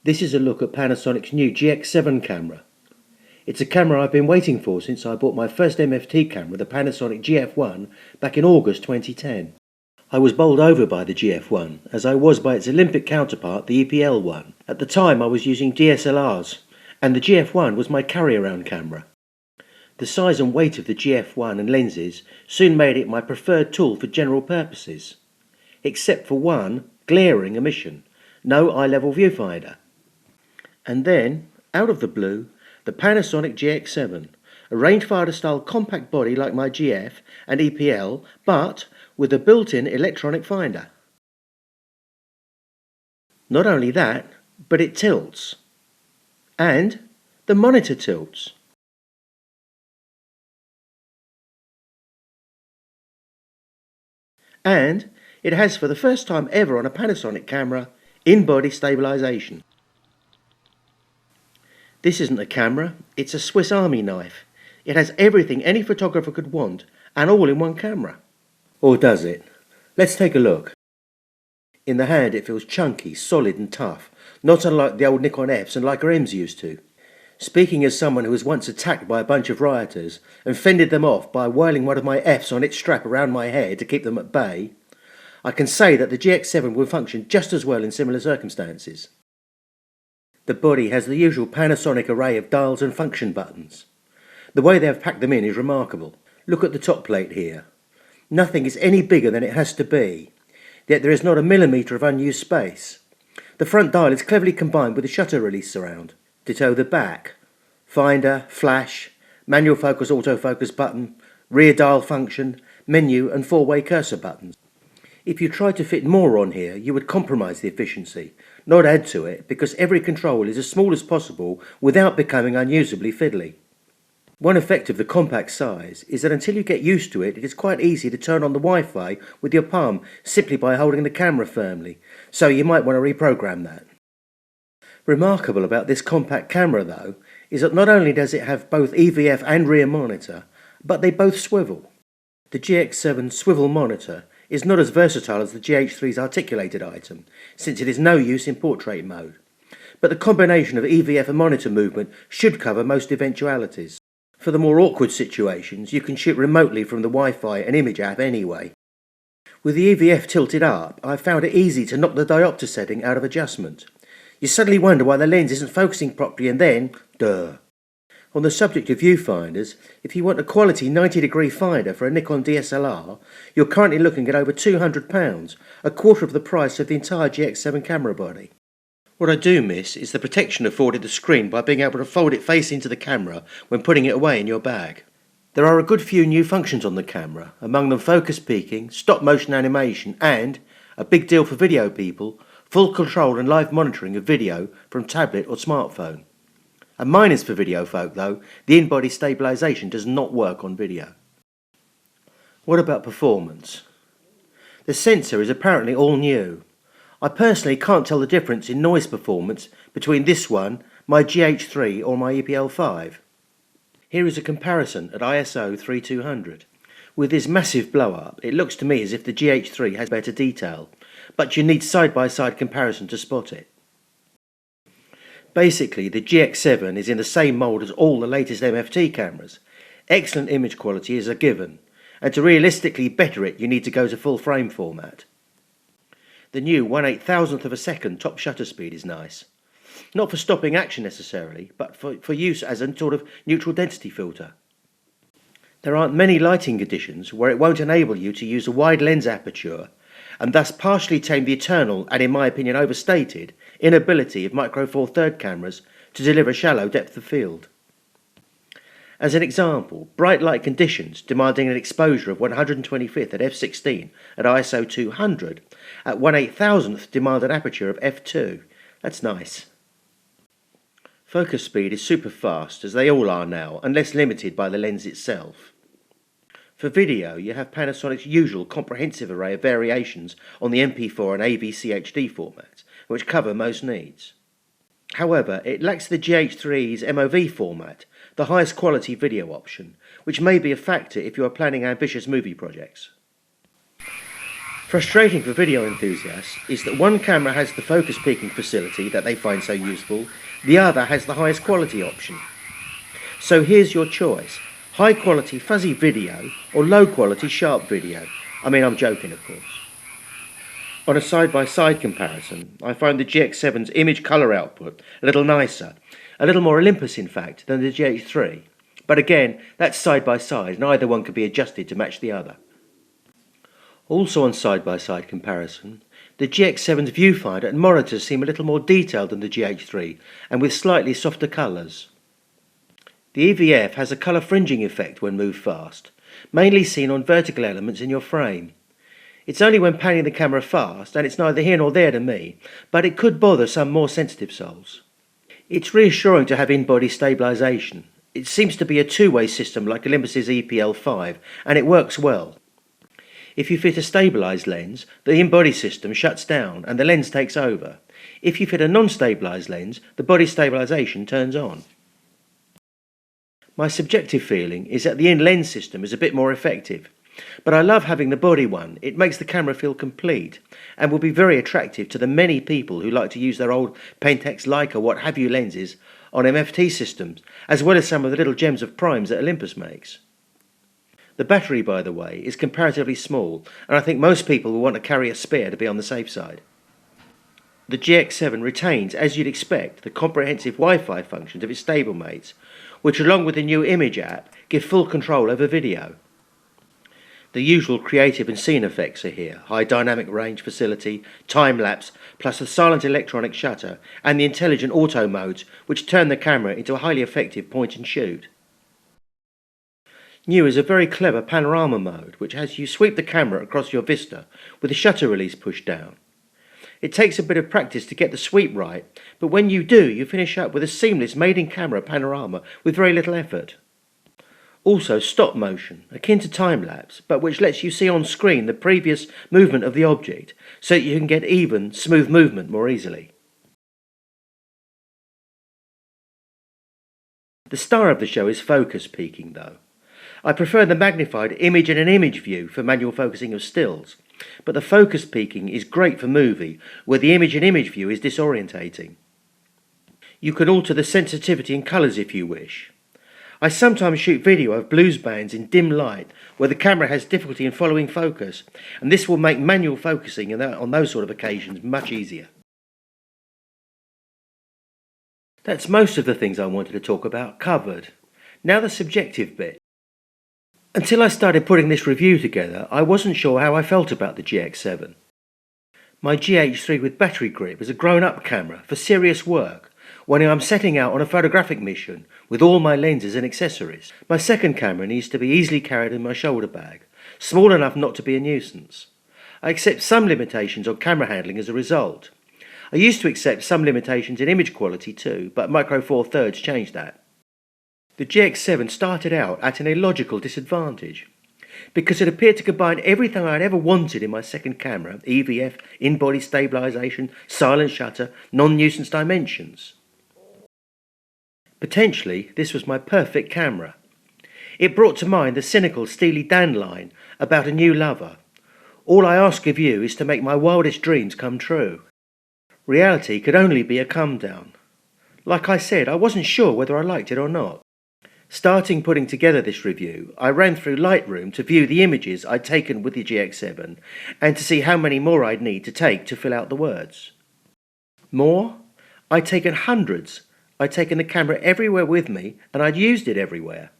This is a look at Panasonic's new GX7 camera. It's a camera I've been waiting for since I bought my first MFT camera, the Panasonic GF1, back in August 2010. I was bowled over by the GF1, as I was by its Olympic counterpart, the EPL1. At the time I was using DSLRs, and the GF1 was my carry-around camera. The size and weight of the GF1 and lenses soon made it my preferred tool for general purposes, except for one glaring omission: no eye-level viewfinder. And then, out of the blue, the Panasonic GX7, a rangefinder-style compact body like my GF and EPL, but with a built-in electronic finder. Not only that, but it tilts. And the monitor tilts. And it has, for the first time ever on a Panasonic camera, in-body stabilization. This isn't a camera, it's a Swiss Army knife. It has everything any photographer could want, and all in one camera. Or does it? Let's take a look. In the hand it feels chunky, solid and tough, not unlike the old Nikon Fs and Leica Ms used to. Speaking as someone who was once attacked by a bunch of rioters and fended them off by whirling one of my Fs on its strap around my head to keep them at bay, I can say that the GX7 will function just as well in similar circumstances. The body has the usual Panasonic array of dials and function buttons. The way they have packed them in is remarkable. Look at the top plate here. Nothing is any bigger than it has to be, yet there is not a millimetre of unused space. The front dial is cleverly combined with the shutter release surround. Ditto the back. Finder, flash, manual focus autofocus button, rear dial function, menu and four-way cursor buttons. If you tried to fit more on here, you would compromise the efficiency, not add to it, because every control is as small as possible without becoming unusably fiddly. One effect of the compact size is that until you get used to it, it is quite easy to turn on the Wi-Fi with your palm simply by holding the camera firmly, so you might want to reprogram that. Remarkable about this compact camera though, is that not only does it have both EVF and rear monitor, but they both swivel. The GX7 swivel monitor is not as versatile as the GH3's articulated item, since it is no use in portrait mode. But the combination of EVF and monitor movement should cover most eventualities. For the more awkward situations, you can shoot remotely from the Wi-Fi and image app anyway. With the EVF tilted up, I found it easy to knock the diopter setting out of adjustment. You suddenly wonder why the lens isn't focusing properly and then, duh. On the subject of viewfinders, if you want a quality 90-degree finder for a Nikon DSLR, you're currently looking at over £200, a quarter of the price of the entire GX7 camera body. What I do miss is the protection afforded the screen by being able to fold it face into the camera when putting it away in your bag. There are a good few new functions on the camera, among them focus peaking, stop motion animation and, a big deal for video people, full control and live monitoring of video from tablet or smartphone. And mine is for video folk though, the in-body stabilization does not work on video. What about performance? The sensor is apparently all new. I personally can't tell the difference in noise performance between this one, my GH3 or my EPL5. Here is a comparison at ISO 3200. With this massive blow-up, it looks to me as if the GH3 has better detail, but you need side-by-side comparison to spot it. Basically, the GX7 is in the same mould as all the latest MFT cameras. Excellent image quality is a given, and to realistically better it you need to go to full frame format. The new 1/8000th of a second top shutter speed is nice. Not for stopping action necessarily, but for use as a sort of neutral density filter. There aren't many lighting conditions where it won't enable you to use a wide lens aperture and thus partially tame the eternal and in my opinion overstated inability of Micro Four Third cameras to deliver shallow depth of field. As an example, bright light conditions demanding an exposure of 125th at f16 at ISO 200 at 1/8000th demand an aperture of f2. That's nice. Focus speed is super fast, as they all are now, unless limited by the lens itself. For video, you have Panasonic's usual comprehensive array of variations on the MP4 and AVCHD formats, which cover most needs. However, it lacks the GH3's MOV format, the highest quality video option, which may be a factor if you are planning ambitious movie projects. Frustrating for video enthusiasts is that one camera has the focus peaking facility that they find so useful, the other has the highest quality option. So here's your choice: high quality fuzzy video or low quality sharp video. I mean, I'm joking, of course. On a side-by-side comparison, I find the GX7's image colour output a little nicer, a little more Olympus in fact, than the GH3. But again, that's side-by-side and either one can be adjusted to match the other. Also on side-by-side comparison, the GX7's viewfinder and monitors seem a little more detailed than the GH3 and with slightly softer colours. The EVF has a colour fringing effect when moved fast, mainly seen on vertical elements in your frame. It's only when panning the camera fast, and it's neither here nor there to me, but it could bother some more sensitive souls. It's reassuring to have in-body stabilisation. It seems to be a two-way system like Olympus's EPL5, and it works well. If you fit a stabilised lens, the in-body system shuts down and the lens takes over. If you fit a non-stabilised lens, the body stabilisation turns on. My subjective feeling is that the in-lens system is a bit more effective. But I love having the body one. It makes the camera feel complete and will be very attractive to the many people who like to use their old Pentax, Leica, what have you lenses on MFT systems, as well as some of the little gems of primes that Olympus makes. The battery, by the way, is comparatively small, and I think most people will want to carry a spare to be on the safe side. The GX7 retains, as you'd expect, the comprehensive Wi-Fi functions of its stablemates, which along with the new image app give full control over video. The usual creative and scene effects are here: high dynamic range facility, time-lapse, plus the silent electronic shutter and the intelligent auto modes which turn the camera into a highly effective point and shoot. New is a very clever panorama mode which has you sweep the camera across your vista with the shutter release pushed down. It takes a bit of practice to get the sweep right, but when you do, you finish up with a seamless made-in-camera panorama with very little effort. Also stop motion, akin to time-lapse, but which lets you see on screen the previous movement of the object, so that you can get even, smooth movement more easily. The star of the show is focus peaking though. I prefer the magnified image in an image view for manual focusing of stills, but the focus peaking is great for movie, where the image in image view is disorientating. You can alter the sensitivity and colours if you wish. I sometimes shoot video of blues bands in dim light where the camera has difficulty in following focus, and this will make manual focusing on those sort of occasions much easier. That's most of the things I wanted to talk about covered. Now the subjective bit. Until I started putting this review together, I wasn't sure how I felt about the GX7. My GH3 with battery grip is a grown-up camera for serious work, when I'm setting out on a photographic mission with all my lenses and accessories. My second camera needs to be easily carried in my shoulder bag, small enough not to be a nuisance. I accept some limitations on camera handling as a result. I used to accept some limitations in image quality too, but Micro Four Thirds changed that. The GX7 started out at an illogical disadvantage, because it appeared to combine everything I'd ever wanted in my second camera: EVF, in-body stabilisation, silent shutter, non-nuisance dimensions. Potentially, this was my perfect camera. It brought to mind the cynical Steely Dan line about a new lover. All I ask of you is to make my wildest dreams come true. Reality could only be a come down. Like I said, I wasn't sure whether I liked it or not. Starting putting together this review, I ran through Lightroom to view the images I'd taken with the GX7 and to see how many more I'd need to take to fill out the words. More? I'd taken hundreds. I'd taken the camera everywhere with me, and I'd used it everywhere.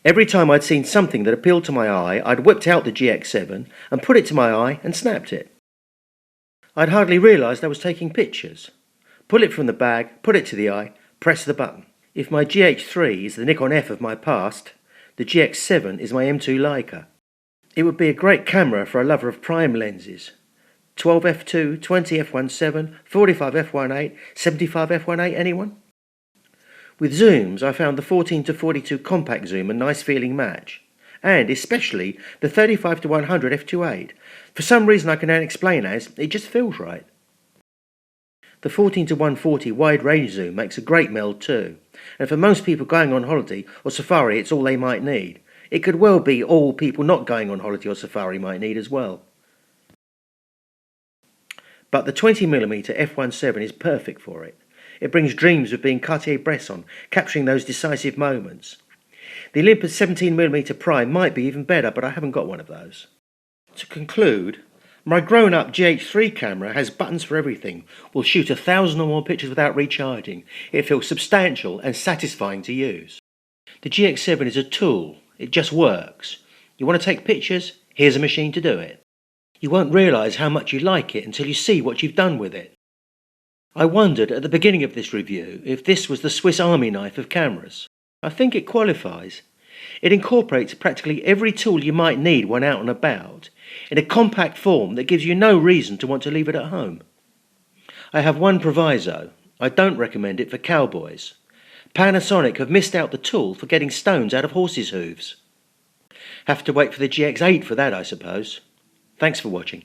Every time I'd seen something that appealed to my eye, I'd whipped out the GX7 and put it to my eye and snapped it. I'd hardly realised I was taking pictures. Pull it from the bag, put it to the eye, press the button. If my GH3 is the Nikon F of my past, the GX7 is my M2 Leica. It would be a great camera for a lover of prime lenses. 12 f2, 20 f1.7, 45 f1.8, 75 f1.8, anyone? With zooms, I found the 14 to 42 compact zoom a nice feeling match, and especially the 35 to 100 f2.8. For some reason I can now explain as, it just feels right. The 14 to 140 wide range zoom makes a great meld too, and for most people going on holiday or safari it's all they might need. It could well be all people not going on holiday or safari might need as well. But the 20mm f1.7 is perfect for it. It brings dreams of being Cartier-Bresson, capturing those decisive moments. The Olympus 17mm Prime might be even better, but I haven't got one of those. To conclude, my grown-up GH3 camera has buttons for everything, will shoot 1,000 or more pictures without recharging. It feels substantial and satisfying to use. The GX7 is a tool, it just works. You want to take pictures? Here's a machine to do it. You won't realise how much you like it until you see what you've done with it. I wondered at the beginning of this review if this was the Swiss Army knife of cameras. I think it qualifies. It incorporates practically every tool you might need when out and about, in a compact form that gives you no reason to want to leave it at home. I have one proviso: I don't recommend it for cowboys. Panasonic have missed out the tool for getting stones out of horses' hooves. Have to wait for the GX8 for that, I suppose. Thanks for watching.